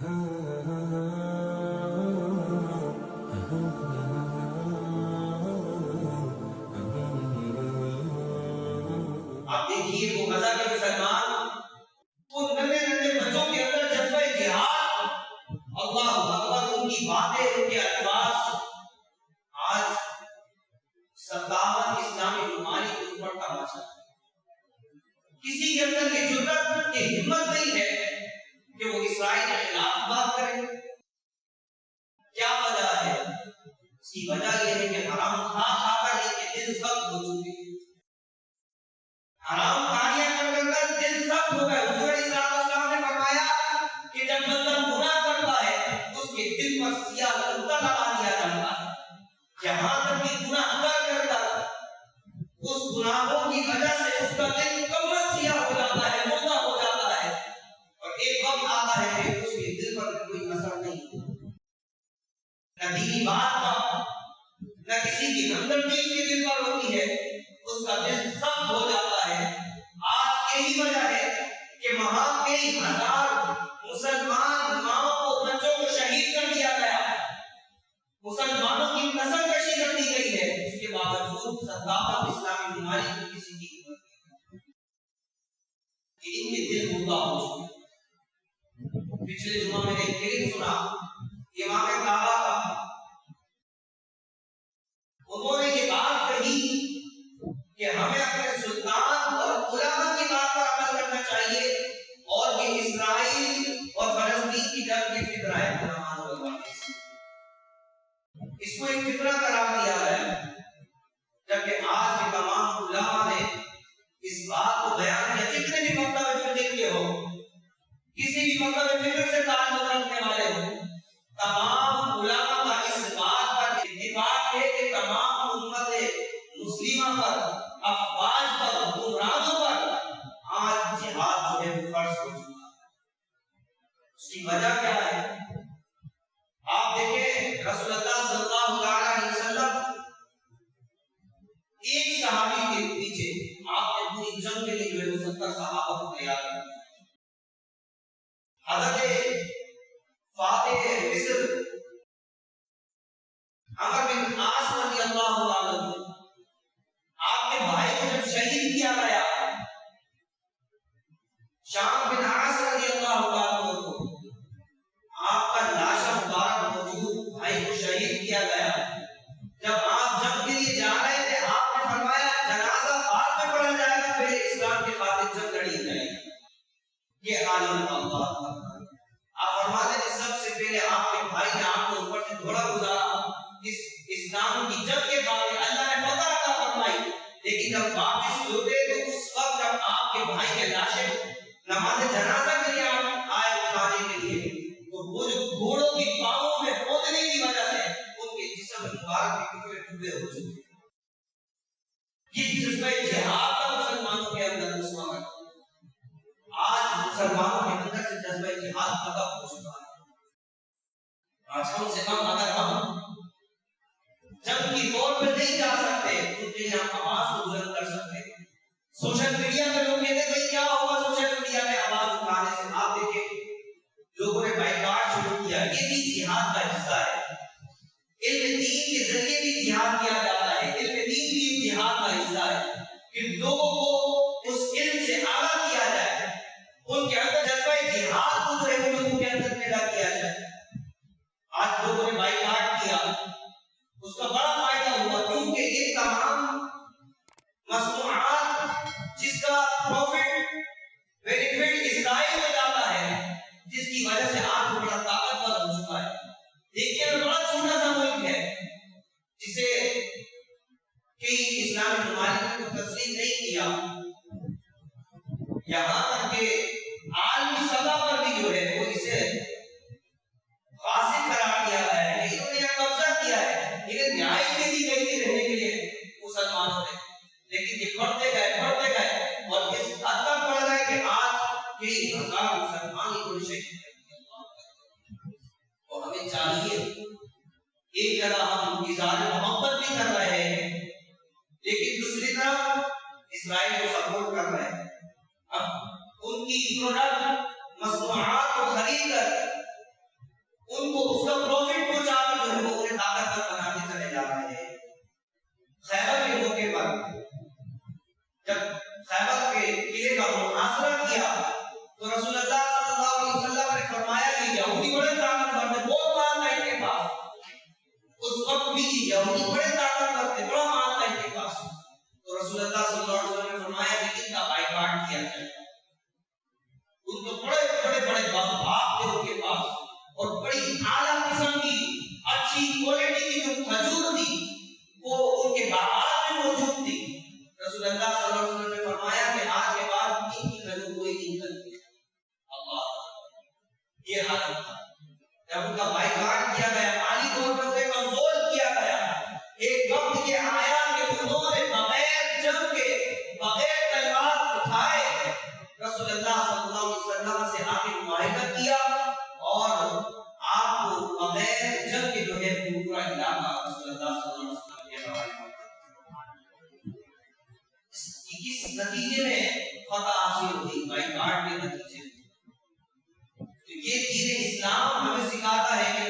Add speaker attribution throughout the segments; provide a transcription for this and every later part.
Speaker 1: آپ دیکھیے وہ غزہ کے مسلمان وہ ننھے ننھے بچوں کے اندر جذبہ جہاد، اللہ اکبر، ان کی باتیں، ان کے الفاظ آج 57 اسلامی ممالک کے اوپر تماشا ہے۔ کسی کے اندر یہ جرأت، یہ ہمت نہیں ہے کہ وہ اسرائیل کے خلاف بات کرے۔ کیا وجہ ہے؟ اس کی وجہ یہ ہے کہ حرام کھا کھا کر ان کے دل سخت ہو چکے ہیں، حرام کھاریاں کر کر دل سخت ہو گئے۔ حضور علیہ السلام نے فرمایا کہ جب بندہ گناہ کرتا ہے اس کے دل پر سیاہ پردہ لگا دیا جاتا ہے، جہاں تک کہ گناہ کر کر اس گناہوں کی وجہ سے اس کا دل مکمل سیاہ ہو جاتا ہے، مردہ ہو جاتا ہے، اور ایک وقت آتا ہے کہ اس کے دل پر کوئی اثر نہیں ہوتا، نہ دینی بات کا، نہ کسی کی ہمدردی اس کے دل پر ہوتی ہے، اس کا دل سخت ہو جاتا ہے۔ آج یہی وجہ ہے کہ وہاں کئی ہزار مسلمان ماؤں کو، بچوں کو شہید کر دیا گیا ہے، مسلمانوں کی نسل کشی کر دی گئی ہے، اس کے باوجود 57 اسلامی ممالک میں کسی کی ان کے دل مردہ ہو چکے۔ پچھلے جمعہ میں نے ایک کلپ سنا امام کعبہ کا، انہوں نے یہ بات کہی کہ ہمیں اپنے سلطان اور علماء کی بات پر عمل کرنا چاہیے، اور یہ اسرائیل اور فلسطین کی جنگ کی فطرہ ہے، اس کو ایک فطرہ قرار دیا ہے، جبکہ آج کے تمام علماء نے اس بات کو بیان کیا، جتنے بھی مکتب فکر کے ہو، کسی بھی مکتب فکر سے تعلق رکھنے والے ہو، تمام علماء کا اس بات پر اتفاق ہے کہ تمام امت مسلمہ پر، افواج پر، حکمرانوں پر آج جہاد جو ہے فرض ہو چکا ہے۔ اس کی وجہ کیا ہے؟ آپ دیکھیں رسول اللہ صلی اللہ علیہ وسلم ایک صحابی کے پیچھے آپ نے پوری جنگ کے لیے جو ہے 70 صحابہ کو تیار کیا۔ حضرت فاتح مصر عمرو بن عاص رضی اللہ عنہ، آپ کے بھائی کو جب شہید کیا گیا، شام بن عاص رضی اللہ عنہ کو آپ کا لاش مبارک موجود، بھائی کو شہید کیا گیا، جب آپ جنگ کے لیے جا رہے تھے آپ نے فرمایا جنازہ بعد میں پڑھا جائے گا، پہلے اسلام کی خاطر جنگ لڑی جائے گی۔ یہ عالم اللہ، آپ فرماتے ہیں سب سے پہلے آپ کے بھائی نے آپ کو اوپر سے گھوڑا گزارا، اس اسلام کی جنگ کے بعد اللہ نے فتح عطا فرمائی، لیکن جب واپس لوٹے تو اس وقت جب آپ کے بھائی کے لاشیں نماز جنازہ کے لیے آئے اٹھانے کے لیے، تو وہ جو گھوڑوں کی پاؤں میں پودنے کی وجہ سے ان کے جسم مبارک کے ٹکڑے ٹکڑے ہو چکے۔ یہ جذبہ جہاد کا مسلمانوں کے اندر اس وقت، آج مسلمانوں کے اندر سے جذبہ جہاد ختم ہو چکا ہے۔ آج کم سے کم اگر ہم جنگ کی طور پہ نہیں جا سکتے ان کے لیے ہم آواز کو بلند کر سکتے ہیں۔ سوشل میڈیا پہ لوگ کہتے ہیں کیا ہوگا سوشل میڈیا پہ آواز اٹھانے سے؟ آپ دیکھیں لوگوں نے بائیکاٹ شروع کیا، یہ بھی جہاد کا حصہ ہے۔ علم دین کے ذریعے بھی جہاد کیا جاتا ہے، علم دین بھی ایک جہاد کا حصہ ہے کہ لوگوں کو اس علم سے آگاہ کیا جائے، ان کے اندر جذبہ جہاد کو جو ہے وہ لوگوں کے اندر پیدا کیا جائے۔ آج لوگوں نے بائیکاٹ کیا، اس کا بڑا فائدہ ہوا کیونکہ یہ تمام مصنوعات جس کا پروفٹ بینیفٹ اسرائیل میں جاتا ہے، جس کی وجہ سے آج وہ بڑا طاقتور ہو چکا ہے۔ دیکھیے بڑا چھوٹا سا ملک ہے جسے کئی اسلامی ممالک نے تسلیم نہیں کیا، یہاں تک کہ عالمی سطح پر بھی جو ہے وہ اسے فاسد قرار دیا گیا ہے، انہوں نے قبضہ کیا ہے، انہیں رعایت نہیں دی گئی تھی رہنے کے لیے مسلمانوں نے، لیکن یہ بڑھتے گئے اور اس حد تک بڑھ گئے کہ آج کئی ہزار مسلمان انہوں نے شہید کر دیا۔ اور ہمیں چاہیے ایک جگہ ہم اظہار محبت بھی کر رہے ہیں، لیکن دوسری طرف اسرائیل کو سپورٹ کر رہے ہیں۔ اب ان کی پروڈکٹ مصنوعات کو خرید کر ان کو اس کا پروفٹ پہنچا کر جو ہے وہ انہیں طاقتور بناتے چلے جا رہے ہیں۔ خیبر کے موقع پر جب خیبر کے قلعے کا محاصرہ کیا تو رسول اللہ صلی اللہ علیہ وسلم نے فرمایا کہ یہودی بڑے طاقتور تھے، بہت مال تھا ان کے پاس، اس وقت بھی یہودی بڑے طاقتور تھے، بڑا مال تھا ان کے پاس، تو رسول اللہ صلی اللہ علیہ وسلم نے فرمایا کہ ان کا بائیکاٹ کیا جائے۔ ان کو بڑے باغات تھے ان کے پاس، اور بڑی اعلیٰ قسم کی اچھی کوالٹی کی جو کھجور تھی وہ ان کے باغات میں موجود تھی۔ رسول اللہ صلی اللہ علیہ وسلم نے فرمایا کہ آج کے بعد ان کی کھجور کوئی نہیں کھاتی۔ اللہ، یہ حالت تھا جب ان کا بائیکاٹ کیا گیا، مالی طور پر اسے کمزور کیا گیا۔ ایک وقت یہ آیا کہ انہوں نے بغیر جنگ کے، بغیر تلوار اٹھائے رسول اللہ صلی اللہ علیہ وسلم سے آ کے معاہدہ کیا، اور آپ کو بغیر جنگ کے جو ہے پورا علاقہ رسول اللہ صلی اللہ علیہ وسلم کے حوالے کر دیا۔ اس نتیجے میں فتح حاصل ہوئی، بائیکاٹ کے نتیجے میں۔ یہ دین اسلام ہمیں سکھاتا ہے کہ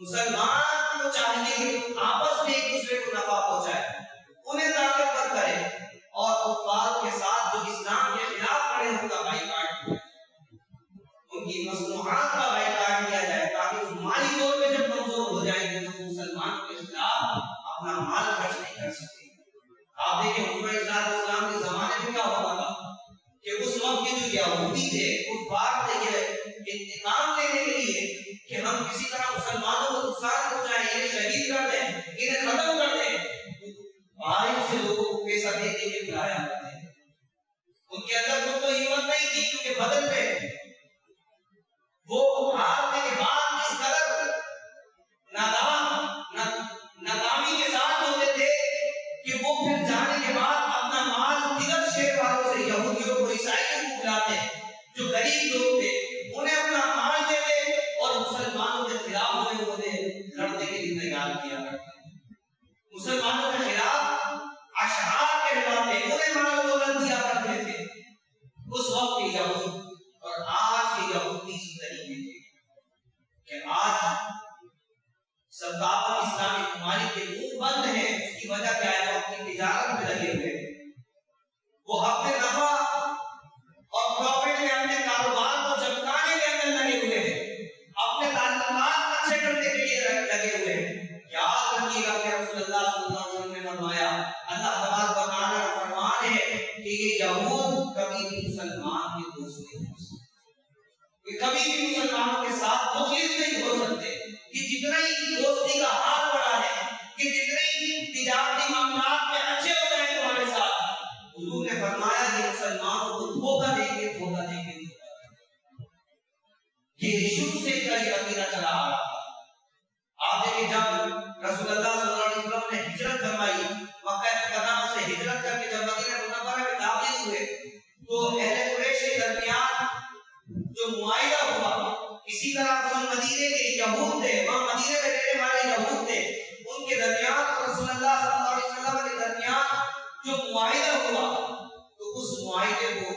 Speaker 1: مسلمان کو چاہیے کہ آپس میں ایک دوسرے کو نفع پہنچائے، انہیں طاقتور کرے، اور کفار کے ساتھ جو اسلام کے خلاف کھڑے ہیں ان کا بائیکاٹ کیا جائے، ان کی مصنوعات کا بائیکاٹ کیا جائے، تاکہ وہ مالی طور پہ جب کمزور ہو جائیں گے تو مسلمانوں کے خلاف اپنا مال خرچ نہیں کر سکتے۔ آپ دیکھیں حضور اسلام کے زمانے میں کیا ہوتا تھا کہ اس وقت کے جو یہودی تھے، کفار تھے، یہ انتقام لینے کے لیے کہ ہم کسی طرح مسلمانوں کو نقصان پہنچائیں، انہیں شہید کر دیں، انہیں ختم کر دیں، باہر سے لوگوں کو پیسہ دے دے کے بلایا کرتے ہیں۔ ان کے اندر خود تو ہمت نہیں تھی، کیونکہ بدل میں وہ ہارنے کے بعد اس قدر ناکامی کے ساتھ ہوتے تھے کہ وہ پھر جانے کے بعد اپنا مال دیگر شہر والوں سے، یہودیوں کو، عیسائیوں کو بلاتے، جو غریب لوگ تھے انہیں اپنا مال دیتے، اور مسلمانوں کے خلاف لڑنے کے لیے تیار کیا کرتے۔ مسلمانوں کے خلاف اشعار کہلاتے، انہیں مال و دولت دیا کرتے تھے۔ اس وقت کے یہود اور آج کے یہود اسی طریقے تھے کہ آج سرکار اسلامی ممالک کے منہ بند ہیں۔ اس کی وجہ کیا ہے؟ وہ اپنی تجارت میں لگے ہوئے ہیں، وہ اپنے نفع اور پروفٹ میں، اپنے کاروبار کو چمکانے کے اندر لگے ہوئے ہیں، اپنے تعلقات اچھے کرنے کے لیے لگے ہوئے ہیں۔ یاد رکھیے گا کہ رسول اللہ صلی اللہ علیہ وسلم نے فرمایا، اللہ تبارک و تعالیٰ کا فرمان ہے کہ یہ یہود کبھی بھی مسلمان کے دوست نہیں ہو سکتے، یہ کبھی بھی مسلمانوں کے ساتھ مخلص نہیں ہو سکتے، کہ جتنا ہی دوستی کا ہاتھ بڑھا ہے، کہ جتنے ہی تجارتی معاملات میں اچھے ہو جائیں تمہارے ساتھ، حضور نے فرمایا کہ مسلمانوں کو دھوکہ دے کے یہ شروع سے کئی عقیدہ چلا آ رہا تھا۔ آپ دیکھیں جب رسول اللہ صلی اللہ علیہ وسلم نے ہجرت فرمائی، مکہ مکرمہ سے ہجرت کر کے جب مدینہ منورہ میں داخل ہوئے تو اہل قریش کے درمیان جو معاہدہ ہوا، اسی طرح جو مدینے کے یہود تھے، وہاں مدینے میں رہنے والے یہود تھے، ان کے درمیان رسول اللہ صلی اللہ علیہ وسلم کے درمیان جو معاہدہ ہوا، تو اس معاہدے کو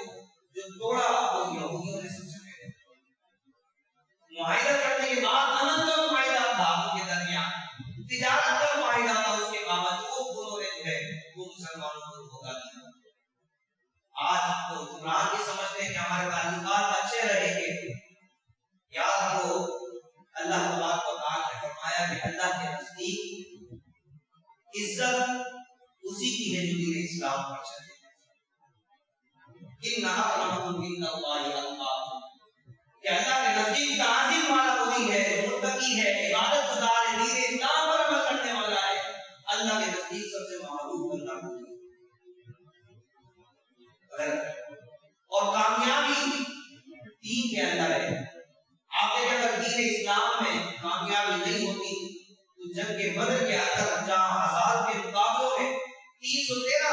Speaker 1: جو توڑا وہ یہودیوں نے سب سے پہلے معاہدہ کرنے کے بعد امن کا معاہدہ تھا ان کے درمیان، تجارت کا معاہدہ تھا، اس کے باوجود انہوں نے جو ہے وہ مسلمانوں کو دھوکہ دیا۔ آج تو قرآن کی سمجھتے ہیں کہ ہمارے تعلقات اچھے رہیں گے، یاد رکھو اللہ تبارک و تعالیٰ نے فرمایا کہ اللہ کے نزدیک عزت اسی کی ہے جو دین اسلام پر چلے۔ ان اکرمکم عند اللہ اتقاکم، کہ اللہ کے نزدیک تعظیم والا وہی ہے جو متقی ہے، عبادت گزار ہے، دین اسلام پر عمل کرنے والا ہے۔ اللہ کے نزدیک سب سے محبوب بندہ وہی ہے۔ اور کامیابی دین کے اندر ہے۔ آپ دیکھیں اگر دین اسلام میں کامیابی نہیں ہوتی تو جنگ بدر کے اندر جہاں ہزار کے مقابلوں میں 313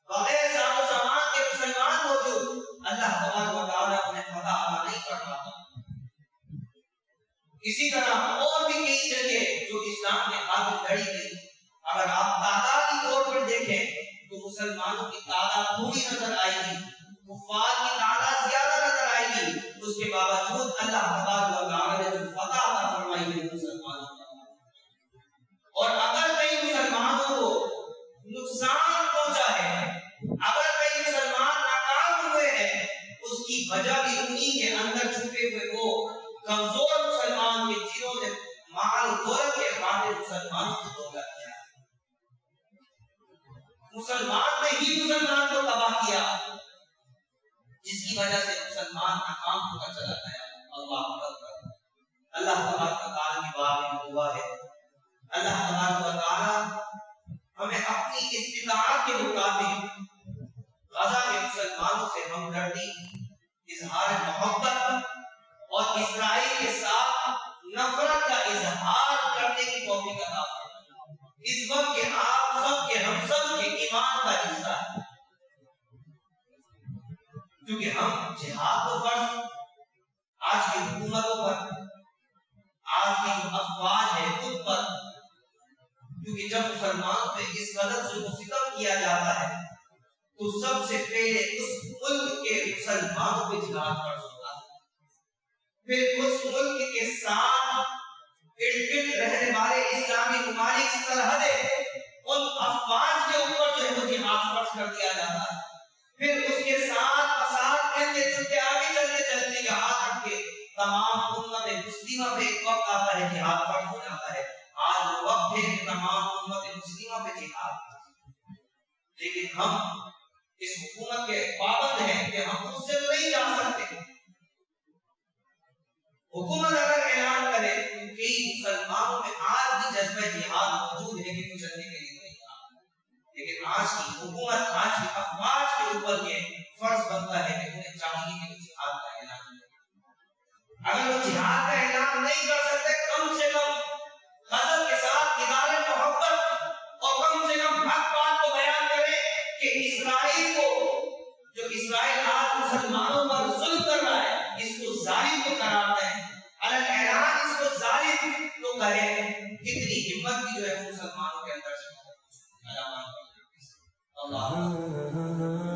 Speaker 1: بغیر ساز و سامان کے مسلمان موجود، اللہ تبارک و تعالیٰ انہیں فتح عطا نہیں کر پاتا۔ اسی طرح اور بھی کئی جگہ جو اسلام کے خاطر لڑی گئی، اگر آپ تعداد کی طور پر دیکھیں تو مسلمانوں کی تعداد تھوڑی نظر آئے گی، کفار کی تعداد زیادہ نظر آئے گی، اس کے باوجود اللہ تبارک و تعالیٰ نے جو اسرائیل کے ساتھ نفرت کا اظہار کرنے کی توفیق عطا فرمائے۔ اس وقت کے آپ سب کے ہم سب کے ایمان کا حصہ ہے، کیونکہ ہم جہاد کو فرض آج کی حکومتوں پر، آج کی جو افواج ہے خود پر، کیونکہ جب مسلمانوں پہ اس قدر ظلم و ستم کیا جاتا ہے تو سب سے پہلے اس ملک کے مسلمانوں پہ جہاد فرض ہوتا ہے، پھر اس ملک کے ساتھ ارد گرد رہنے والے اسلامی ممالک سرحدیں ان افواج کے اوپر جو ہے وہ جہاد فرض کر دیا جاتا ہے، پھر اس کے ساتھ اثرات کرتے چلتے آگے چلتے چلتے یہاں تک کہ تمام امت مسلمہ پہ ایک وقت آتا ہے جہاد فرض ہو جاتا ہے۔ آج وہ وقت ہے کہ تمام امت مسلمہ پہ جہاد، لیکن ہم اس حکومت کے پابند ہیں کہ ہم اس سے نہیں جا سکتے۔ حکومت اگر اعلان کرے کہ مسلمانوں میں آج بھی جذبہ جہاد موجود ہے کہ چلنے کے لیے نہیں آ، لیکن آج کی حکومت، آج کی افواج کے اوپر یہ فرض بنتا ہے کہ انہیں چاہیے کہ وہ جہاد کا اعلان کرے۔ اگر وہ جہاد کا اعلان نہیں کر سکتے، کم سے کم غضب کے ساتھ اظہار محبت اور کم سے کم حق بات کو بیان کرے کہ اسرائیل کو، جو اسرائیل آج مسلمانوں پر ظلم کر رہا ہے، اس کو ظالم کو قرار دیں، الگ اعلان اس کو ظالم تو کریں۔ کتنی ہمت کی جو ہے مسلمانوں کے اندر سے اللہ